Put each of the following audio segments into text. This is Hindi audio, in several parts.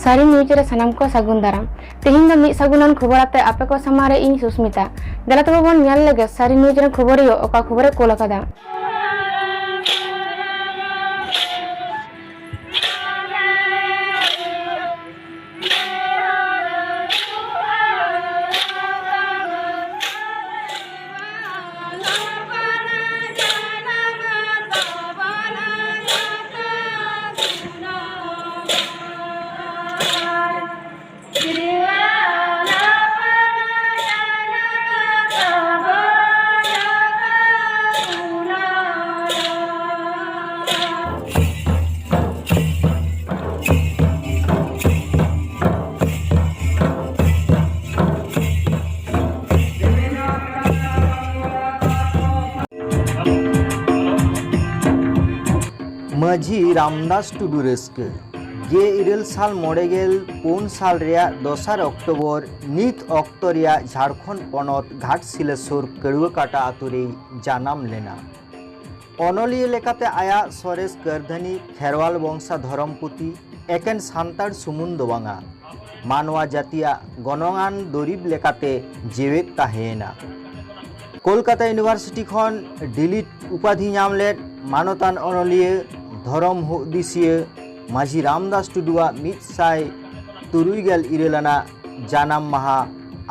सारी न्यूज रे सनाम को सागुन दाराम तेहिं दो मिद सागुनान खबर आते आपे को समारे इन सुस्मिता देला तबे बोन नेल लेगे सारी न्यूज रे खबरियो ओका खबरे कोल आकादा। माझी रामदास टुडू रस्क गे इरल साल मोड़ेगेल पुन साल रेया 2 अक्टोबर नित अक्ट रेया झारखंड पनत घाटशिला सुर कड़ुआकाटा आतुरे जानाम लेना। अनलिया लेकाते आया सरेस करधनी खेरवाल वंशा धरमपुती एकेन सान्ताड़ सुमुन दो बांगा मानवा जातिया गणगान दरिब लेकाते जेवेत ताहेना। कोलकाता यूनिवर्सिटी खन डिलिट उपाधि नाम लेद मानतान अनलिया धरम हुदिसिया माझी रामदास टुडुआ 173 इरेलाना जानाम माहा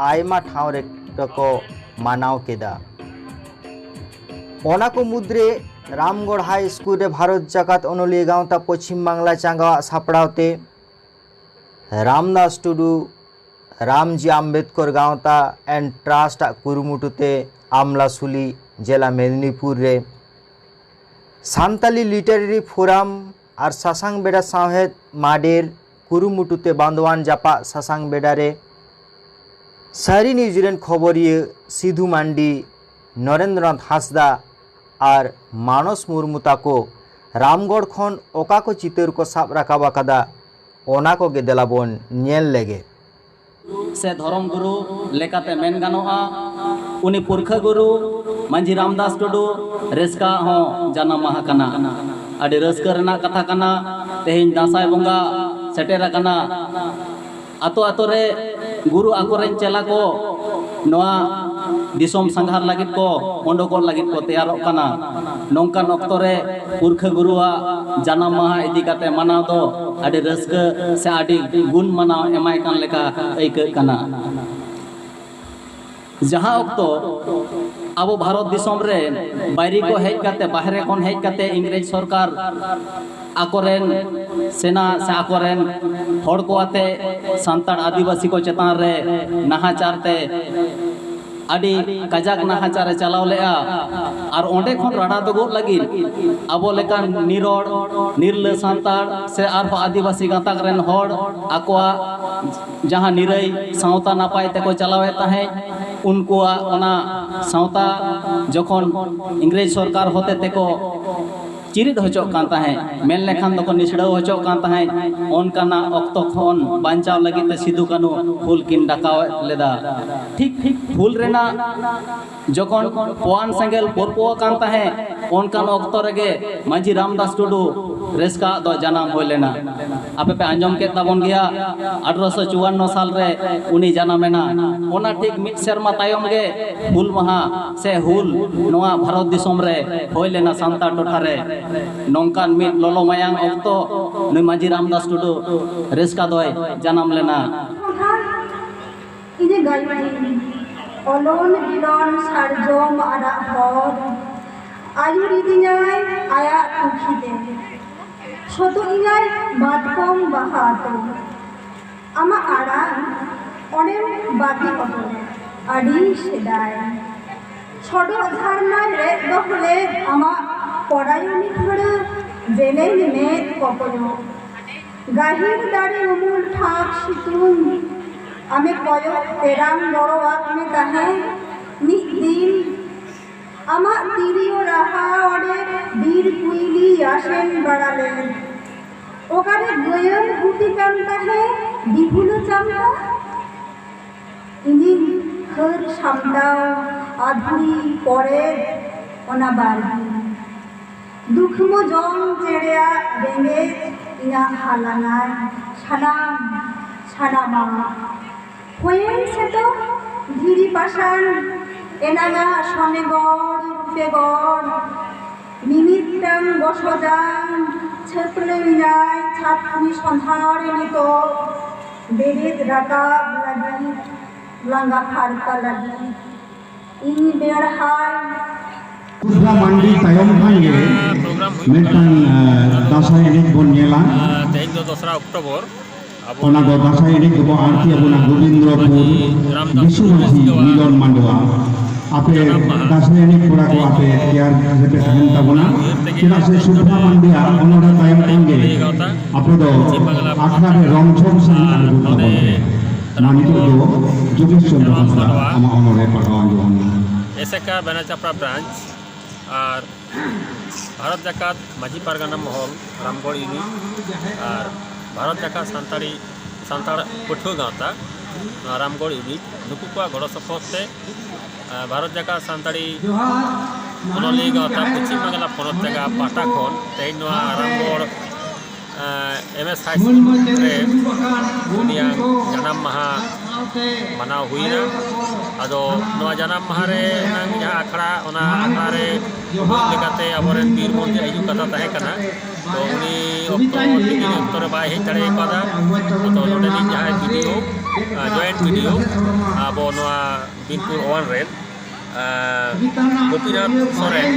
आयमा ठाव रे को मानाव केदा। ओना को मुद्रे रामगढ़ हाई स्कूल रे भारत जाकात अनलिया गांवता पश्चिम बांगला चांगा सापड़ावते रामदास टुडू रामजी आम्बेडकर गांवता एंड ट्रास्ट कुरुमुटुते आमलासुली जिला मेदिनीपुर रे सान्ताली लिटारेरी फोराम और सासांग बेड़ा साहेद माडेर कुरुमुटुते बांधवान जापा सासांग बेड़ा रे सारी न्यूजीलैंड खबरिए सिधु मांडी नरेंद्रनाथ हासदा और मानस मुर्मू ताको रामगढ़ खन ओका को चितर को साब राकाबा कादा ओना को गे देलाबोन नेल लेगे से धर्म गुरु लेकाते मेन गानोआ उनी पुरखा गुरु माझी रामदास टुडू रेस्का हो जानाम माहा कना आडी रस्का रेना कथा कना तेहिं दासाय बंगा सेटेर कना आतो आतो रे गुरु आकोरेन चेला को नोआ दिसोम संघार लागित को ओंडोकोल लागित को तैयारोग कना नोंकान अक्तो रे पुरखा गुरुआ जानाम माहा इदी काते मनाव दो आडी रस्का से आडी गुण मनाव एमाय कान लेका ऐक कना। जहाँ अक्तो अब भारत दिसोम रे बायरी को हेज काते बाहरे कोन हेज काते इंग्रेज सरकार आकोरेन सेना से आकोरेन हड़ को आते सांताड़ आदिवासी को चेतान रे नाहाचारते आडी काजाक नाहाचारे चलाव लेआ और ओंडे खन राडा दो गोट लगी आबो लेकान निरोड़ निर्ल सांताड़ से आर आदिवासी गाताक रेन हड़ आकोआ जहाँ निरई सावता नापाय तेको चलावे ताहे उनकुआ ओना सावता जखन इंग्रेज सरकार होते तेको चिरिद हचोक कान ताहे मेन लेखान दको निसड़ाव हचोक कान ताहे ओनकाना अक्तो खन बांचाव लगित सिधु कानु फूल किन डाकाव लेदा ठीक फूल रेना जखन पोआन सेंगेल पोरपो कान ताहे ओनकान अक्तो रेगे माझी रामदास टुडू रेस्का दो जानाम होय लेना। आपे पे आंजम के ताबन गया 1854 साल रे उनी जानामेना ओना ठीक मिट शर्मा तायम गे हुल महा से हुल नोआ भारत दिसोम रे होय लेना सांता टोठा रे नोंकान मिट लोलो मायांग अक्तो नुई माझी रामदास टुडू रेस्का दोय जानाम लेना। इने गायमाई ओलोन बिलोन सारजोम आरा हर आयुरी दिनाय आया उखिदे छोटो इनाय बातकम बाहातो आमा आड़ा ओनेम बाकी कतो आड़ी सेदाय छोटो धारणा रे दोहले आमा पढ़ाई थोड़े बेले में कपनो गाहिर दाड़ी उमुल ठाक सितुम आमे कयो तेराम बड़ो आक में ताहे मिद दिन आमा तिरियो रहा ओडे बीर कुइली आसेन बड़ाले ओकारे गयम गुटी कांता है बिहुलो चामता इनी खर सामदाव आधुरी परे ओना बारगी दुखमो जम चेड़िया रेंगे इना हालानाय সানামা হয়েছে তো ধীরি পাষাণ এনাগা সনেগড় রূপেগড় নিমিত্তাং বসজান ছেতলে মিনায় ছাত্রী সন্ধারে নিত বেরেদ রাকাব লাগি লাঙ্গা ফারকা লাগি ইনি বেড়হায় Pura mandi tayom khan ge metang dasai enek bon nyela तेईस दो 2 October ona do dasai enek bo arti abuna Gobindrapur Bishumathi Milon Mandwa ape dasai enek pura ko ape tiar jepe tahen tabona kira se subha mandia onora tayom khan ge ape do akhra re romchom sang alu tabon nani to do Jogesh Chandra Hasra ama onore pagawan johan एसेका बेनाचापड़ा ब्रांच और भारत जाकात माझी पारगाना महल रामगढ़ यूनिट और भारत जाकात सानताड़ पठुआ गाँवता रामगढ़ यूनिट नुकु को गड़ सपोर्टे भारत जाकात सानताड़ी मनली गाँवता पश्चिम बांगला पनत जगह पाटा खन तेज रामगढ़ एमएस हाई स्कूल जनाम माहा मनाव हुईना अदो नवा जनाम माहा रे जहाँ आखड़ा ओना आखड़ा रे लेकाते अबरेन बीर बंधु हिजू कथा तहे कना तो उनी ऑक्टो तीन ऑक्टो रे बाय हेज दाड़े कादा तो नोडे नि जहाँ वीडियो जॉइंट वीडियो अब नवा बिनपुर ओवन रे गोपीनाथ सोरेन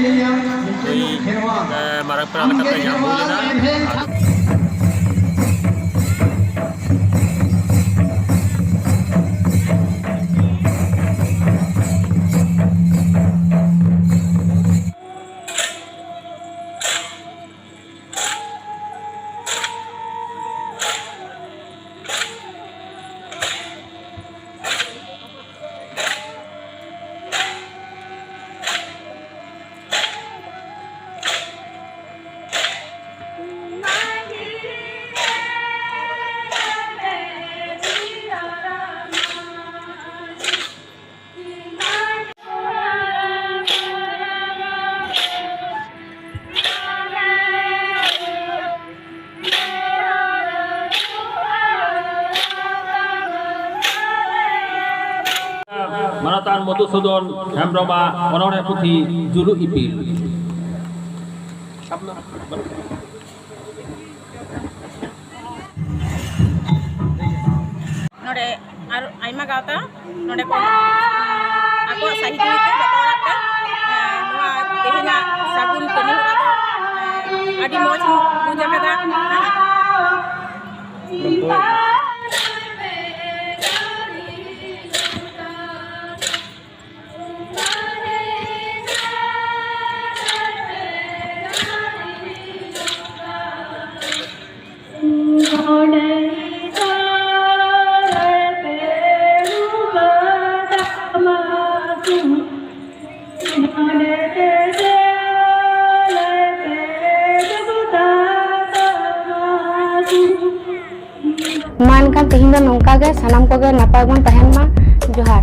मारक पेड़ा लेकाते जाम हुईना मानतान मधुसूदन हेम्ब्रमा अनरे पुथी जुलु इपिल नोडे आर आइमा गावता नोडे को आको साहित्य ते जतो राते नोआ तेहिना सागुन कनी होरा दो आडी मोज बुझा कदा मान kan tehin do nongka ge sanam ko ge napai bon tahen ma johar